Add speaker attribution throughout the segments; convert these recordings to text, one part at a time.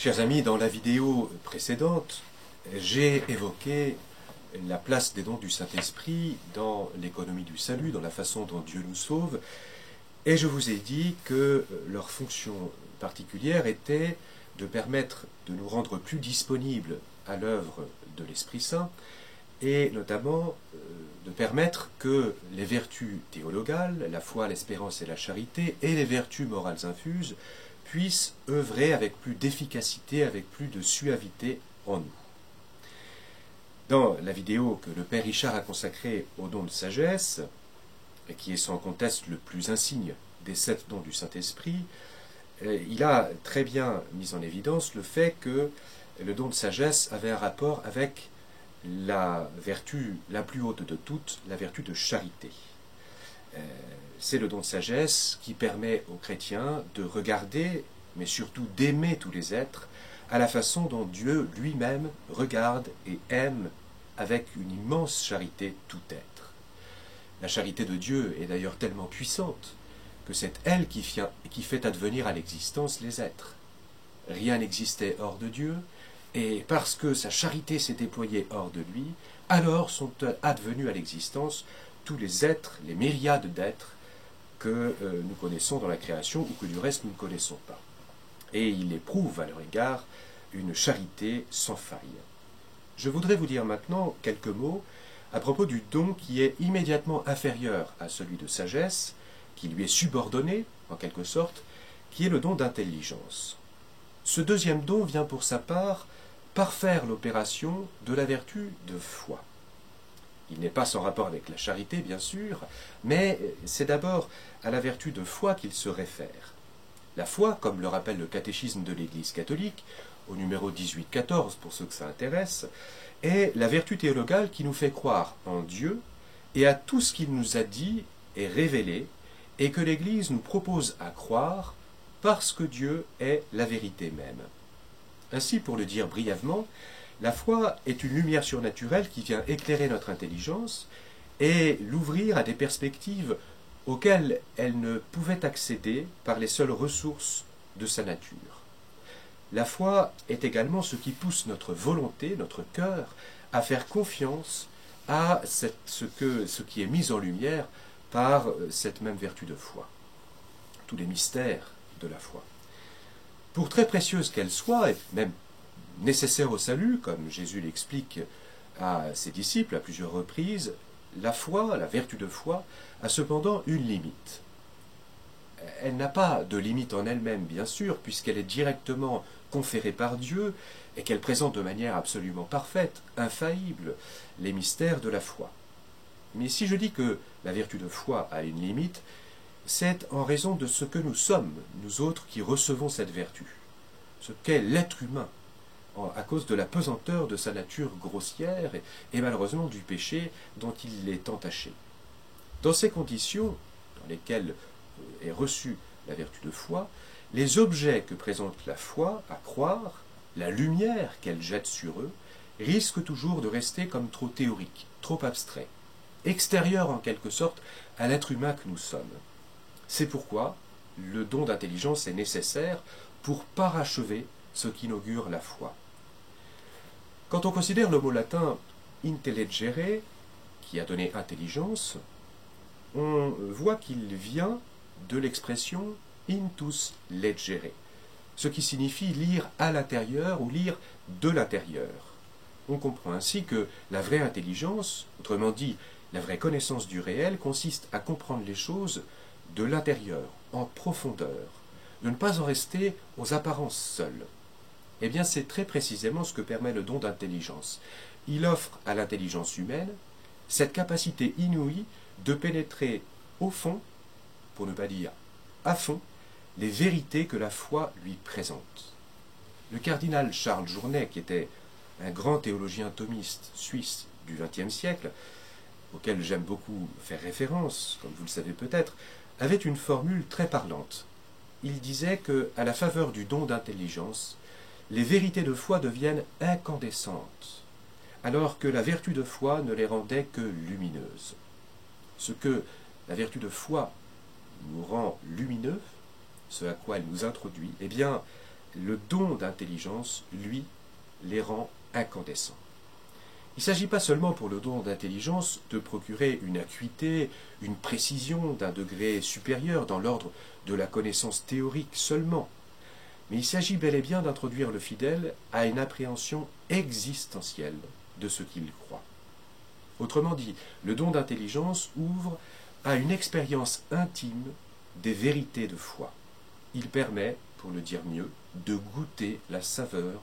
Speaker 1: Chers amis, dans la vidéo précédente, j'ai évoqué la place des dons du Saint-Esprit dans l'économie du salut, dans la façon dont Dieu nous sauve, et je vous ai dit que leur fonction particulière était de permettre de nous rendre plus disponibles à l'œuvre de l'Esprit Saint, et notamment de permettre que les vertus théologales, la foi, l'espérance et la charité, et les vertus morales infuses, puissent œuvrer avec plus d'efficacité, avec plus de suavité en nous. Dans la vidéo que le Père Richard a consacrée au don de sagesse, et qui est sans conteste le plus insigne des 7 dons du Saint-Esprit, il a très bien mis en évidence le fait que le don de sagesse avait un rapport avec la vertu la plus haute de toutes, la vertu de charité. C'est le don de sagesse qui permet aux chrétiens de regarder, mais surtout d'aimer tous les êtres, à la façon dont Dieu lui-même regarde et aime avec une immense charité tout être. La charité de Dieu est d'ailleurs tellement puissante que c'est elle qui fait advenir à l'existence les êtres. Rien n'existait hors de Dieu, et parce que sa charité s'est déployée hors de lui, alors sont advenus à l'existence tous les êtres, les myriades d'êtres que nous connaissons dans la création ou que du reste nous ne connaissons pas. Et il éprouve à leur égard une charité sans faille. Je voudrais vous dire maintenant quelques mots à propos du don qui est immédiatement inférieur à celui de sagesse, qui lui est subordonné, en quelque sorte, qui est le don d'intelligence. Ce deuxième don vient pour sa part parfaire l'opération de la vertu de foi. Il n'est pas sans rapport avec la charité, bien sûr, mais c'est d'abord à la vertu de foi qu'il se réfère. La foi, comme le rappelle le catéchisme de l'Église catholique, au numéro 18-14 pour ceux que ça intéresse, est la vertu théologale qui nous fait croire en Dieu et à tout ce qu'il nous a dit et révélé, et que l'Église nous propose à croire parce que Dieu est la vérité même. Ainsi, pour le dire brièvement, la foi est une lumière surnaturelle qui vient éclairer notre intelligence et l'ouvrir à des perspectives auxquelles elle ne pouvait accéder par les seules ressources de sa nature. La foi est également ce qui pousse notre volonté, notre cœur, à faire confiance à ce qui est mis en lumière par cette même vertu de foi. Tous les mystères de la foi. Pour très précieuse qu'elle soit, et même nécessaire au salut, comme Jésus l'explique à ses disciples à plusieurs reprises, la foi, la vertu de foi, a cependant une limite. Elle n'a pas de limite en elle-même, bien sûr, puisqu'elle est directement conférée par Dieu et qu'elle présente de manière absolument parfaite, infaillible, les mystères de la foi. Mais si je dis que la vertu de foi a une limite, c'est en raison de ce que nous sommes, nous autres qui recevons cette vertu, ce qu'est l'être humain, à cause de la pesanteur de sa nature grossière et malheureusement du péché dont il est entaché. Dans ces conditions, dans lesquelles est reçue la vertu de foi, les objets que présente la foi à croire, la lumière qu'elle jette sur eux, risquent toujours de rester comme trop théoriques, trop abstraits, extérieurs en quelque sorte à l'être humain que nous sommes. C'est pourquoi le don d'intelligence est nécessaire pour parachever ce qu'inaugure la foi. Quand on considère le mot latin intellegere, qui a donné intelligence, on voit qu'il vient de l'expression intus legere, ce qui signifie lire à l'intérieur ou lire de l'intérieur. On comprend ainsi que la vraie intelligence, autrement dit la vraie connaissance du réel, consiste à comprendre les choses de l'intérieur, en profondeur, de ne pas en rester aux apparences seules. Eh bien, c'est très précisément ce que permet le don d'intelligence. Il offre à l'intelligence humaine cette capacité inouïe de pénétrer au fond, pour ne pas dire à fond, les vérités que la foi lui présente. Le cardinal Charles Journet, qui était un grand théologien thomiste suisse du XXe siècle, auquel j'aime beaucoup faire référence, comme vous le savez peut-être, avait une formule très parlante. Il disait que, à la faveur du don d'intelligence, les vérités de foi deviennent incandescentes, alors que la vertu de foi ne les rendait que lumineuses. Ce que la vertu de foi nous rend lumineux, ce à quoi elle nous introduit, eh bien, le don d'intelligence, lui, les rend incandescents. Il ne s'agit pas seulement pour le don d'intelligence de procurer une acuité, une précision d'un degré supérieur dans l'ordre de la connaissance théorique seulement, mais il s'agit bel et bien d'introduire le fidèle à une appréhension existentielle de ce qu'il croit. Autrement dit, le don d'intelligence ouvre à une expérience intime des vérités de foi. Il permet, pour le dire mieux, de goûter la saveur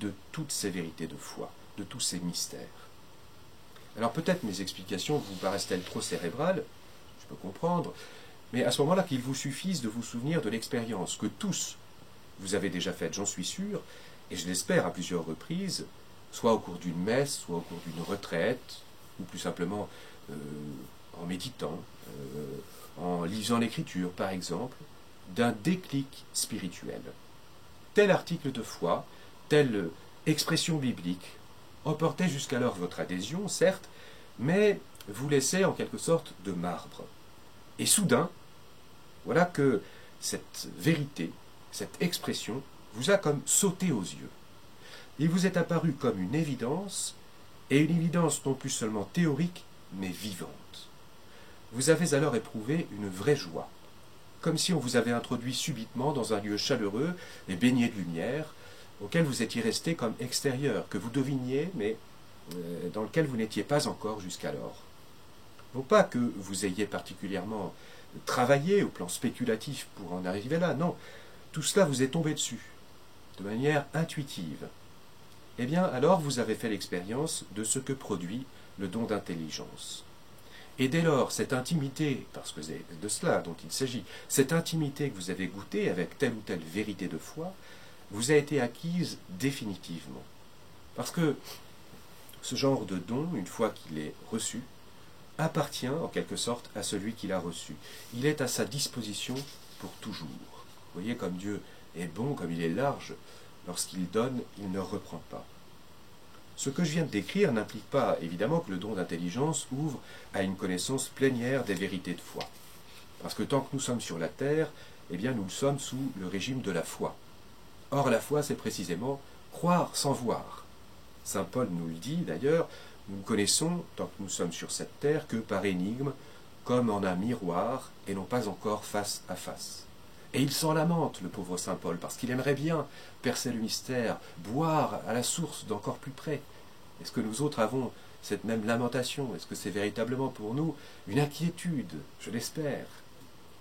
Speaker 1: de toutes ces vérités de foi, de tous ces mystères. Alors peut-être mes explications vous paraissent-elles trop cérébrales, je peux comprendre, mais à ce moment-là qu'il vous suffise de vous souvenir de l'expérience que tous vous avez déjà faite, j'en suis sûr, et je l'espère à plusieurs reprises, soit au cours d'une messe, soit au cours d'une retraite, ou plus simplement en méditant, en lisant l'Écriture par exemple, d'un déclic spirituel. Tel article de foi, telle expression biblique emportait jusqu'alors votre adhésion, certes, mais vous laissait en quelque sorte de marbre. Et soudain, voilà que cette vérité, cette expression, vous a comme sauté aux yeux. Il vous est apparu comme une évidence, et une évidence non plus seulement théorique, mais vivante. Vous avez alors éprouvé une vraie joie, comme si on vous avait introduit subitement dans un lieu chaleureux et baigné de lumière, auquel vous étiez resté comme extérieur, que vous deviniez, mais dans lequel vous n'étiez pas encore jusqu'alors. Non pas que vous ayez particulièrement travaillé au plan spéculatif pour en arriver là, non, tout cela vous est tombé dessus, de manière intuitive. Eh bien, alors vous avez fait l'expérience de ce que produit le don d'intelligence. Et dès lors, cette intimité, parce que c'est de cela dont il s'agit, cette intimité que vous avez goûtée avec telle ou telle vérité de foi, vous a été acquise définitivement. Parce que ce genre de don, une fois qu'il est reçu, appartient en quelque sorte à celui qui l'a reçu. Il est à sa disposition pour toujours. Vous voyez comme Dieu est bon, comme il est large, lorsqu'il donne, il ne reprend pas. Ce que je viens de décrire n'implique pas, évidemment, que le don d'intelligence ouvre à une connaissance plénière des vérités de foi. Parce que tant que nous sommes sur la terre, eh bien nous sommes sous le régime de la foi. Or, la foi, c'est précisément croire sans voir. Saint Paul nous le dit d'ailleurs, nous ne connaissons, tant que nous sommes sur cette terre, que par énigme, comme en un miroir, et non pas encore face à face. Et il s'en lamente, le pauvre saint Paul, parce qu'il aimerait bien percer le mystère, boire à la source d'encore plus près. Est-ce que nous autres avons cette même lamentation? Est-ce que c'est véritablement pour nous une inquiétude? Je l'espère.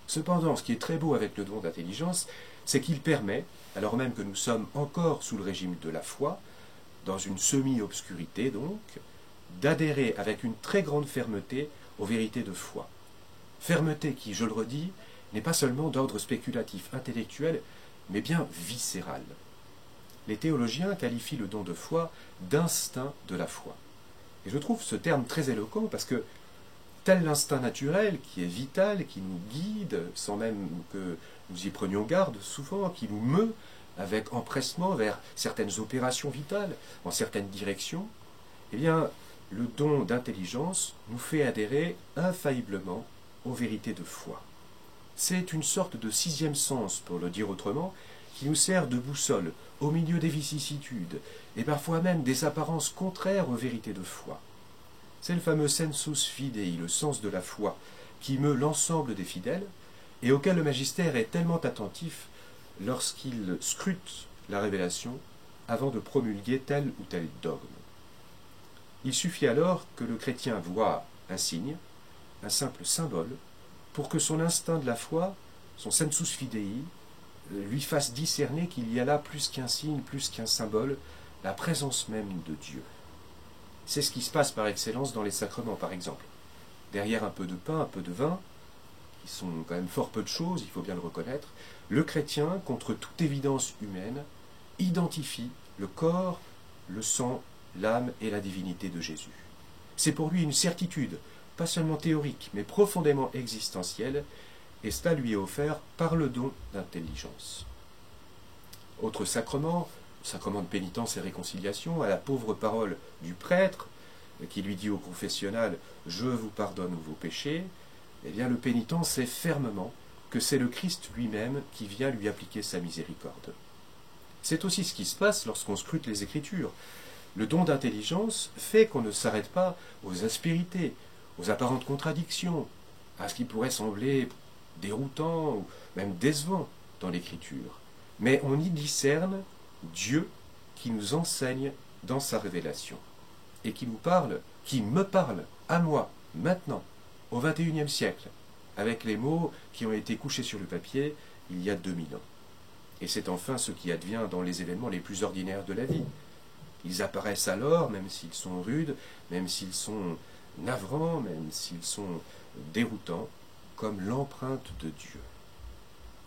Speaker 1: Cependant, ce qui est très beau avec le don d'intelligence, c'est qu'il permet, alors même que nous sommes encore sous le régime de la foi, dans une semi-obscurité donc, d'adhérer avec une très grande fermeté aux vérités de foi. Fermeté qui, je le redis, n'est pas seulement d'ordre spéculatif, intellectuel, mais bien viscéral. Les théologiens qualifient le don de foi d'instinct de la foi. Et je trouve ce terme très éloquent parce que tel l'instinct naturel qui est vital, qui nous guide, sans même que nous y prenions garde souvent, qui nous meut avec empressement vers certaines opérations vitales, en certaines directions, eh bien, le don d'intelligence nous fait adhérer infailliblement aux vérités de foi. C'est une sorte de sixième sens, pour le dire autrement, qui nous sert de boussole au milieu des vicissitudes, et parfois même des apparences contraires aux vérités de foi. C'est le fameux sensus fidei, le sens de la foi, qui meut l'ensemble des fidèles, et auquel le magistère est tellement attentif lorsqu'il scrute la révélation avant de promulguer tel ou tel dogme. Il suffit alors que le chrétien voie un signe, un simple symbole, pour que son instinct de la foi, son sensus fidei, lui fasse discerner qu'il y a là plus qu'un signe, plus qu'un symbole, la présence même de Dieu. C'est ce qui se passe par excellence dans les sacrements, par exemple. Derrière un peu de pain, un peu de vin, qui sont quand même fort peu de choses, il faut bien le reconnaître, le chrétien, contre toute évidence humaine, identifie le corps, le sang, l'âme et la divinité de Jésus. C'est pour lui une certitude, pas seulement théorique, mais profondément existentielle, et cela lui est offert par le don d'intelligence. Autre sacrement, sacrement de pénitence et réconciliation, à la pauvre parole du prêtre, qui lui dit au confessionnal « Je vous pardonne vos péchés », eh bien le pénitent sait fermement que c'est le Christ lui-même qui vient lui appliquer sa miséricorde. C'est aussi ce qui se passe lorsqu'on scrute les Écritures. Le don d'intelligence fait qu'on ne s'arrête pas aux aspérités, aux apparentes contradictions, à ce qui pourrait sembler déroutant ou même décevant dans l'Écriture. Mais on y discerne Dieu qui nous enseigne dans sa révélation et qui nous parle, qui me parle à moi, maintenant, au XXIe siècle, avec les mots qui ont été couchés sur le papier il y a 2000 ans. Et c'est enfin ce qui advient dans les événements les plus ordinaires de la vie. Ils apparaissent alors, même s'ils sont rudes, même s'ils sont navrants, même s'ils sont déroutants, comme l'empreinte de Dieu.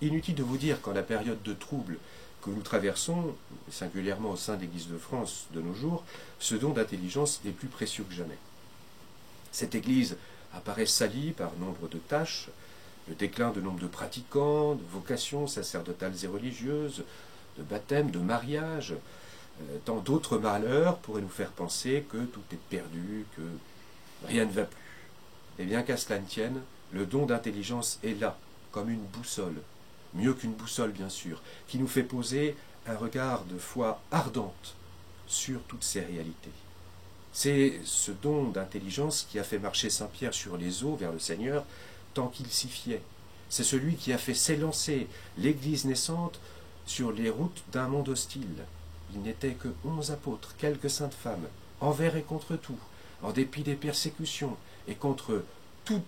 Speaker 1: Inutile de vous dire qu'en la période de trouble que nous traversons, singulièrement au sein de l'Église de France de nos jours, ce don d'intelligence est plus précieux que jamais. Cette Église apparaît salie par nombre de tâches, le déclin de nombre de pratiquants, de vocations sacerdotales et religieuses, de baptêmes, de mariages, tant d'autres malheurs pourraient nous faire penser que tout est perdu, que rien ne va plus. Et bien qu'à cela ne tienne, le don d'intelligence est là, comme une boussole, mieux qu'une boussole bien sûr, qui nous fait poser un regard de foi ardente sur toutes ces réalités. C'est ce don d'intelligence qui a fait marcher Saint Pierre sur les eaux vers le Seigneur tant qu'il s'y fiait. C'est celui qui a fait s'élancer l'Église naissante sur les routes d'un monde hostile. Il n'était que 11 apôtres, quelques saintes femmes, envers et contre tout, en dépit des persécutions et contre tout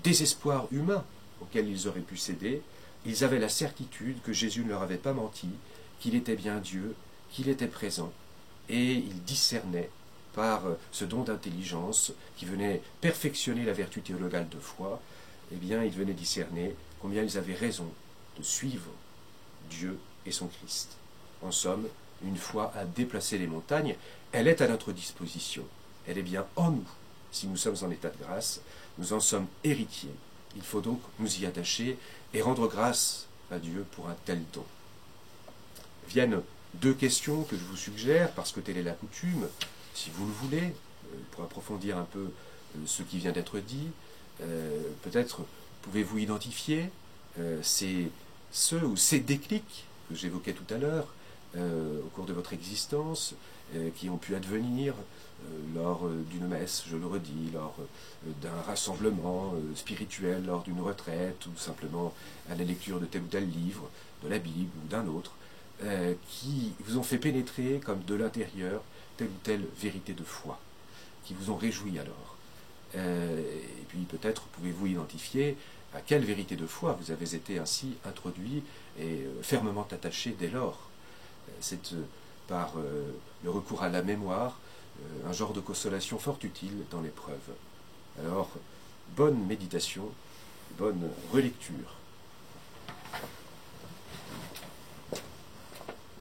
Speaker 1: désespoir humain auquel ils auraient pu céder. Ils avaient la certitude que Jésus ne leur avait pas menti, qu'il était bien Dieu, qu'il était présent, et ils discernaient par ce don d'intelligence qui venait perfectionner la vertu théologale de foi, eh bien, ils venaient discerner combien ils avaient raison de suivre Dieu et son Christ. En somme, une foi à déplacer les montagnes, elle est à notre disposition. Elle est bien en nous. Si nous sommes en état de grâce, nous en sommes héritiers. Il faut donc nous y attacher et rendre grâce à Dieu pour un tel don. Viennent deux questions que je vous suggère, parce que telle est la coutume, si vous le voulez, pour approfondir un peu ce qui vient d'être dit. Peut-être pouvez-vous identifier ceux ou ces déclics que j'évoquais tout à l'heure au cours de votre existence, qui ont pu advenir lors d'une messe, je le redis, lors d'un rassemblement spirituel, lors d'une retraite, ou simplement à la lecture de tel ou tel livre, de la Bible ou d'un autre, qui vous ont fait pénétrer comme de l'intérieur telle ou telle vérité de foi, qui vous ont réjoui alors. Et puis peut-être pouvez-vous identifier à quelle vérité de foi vous avez été ainsi introduit et fermement attaché dès lors. C'est par le recours à la mémoire, un genre de consolation fort utile dans l'épreuve. Alors, bonne méditation, bonne relecture.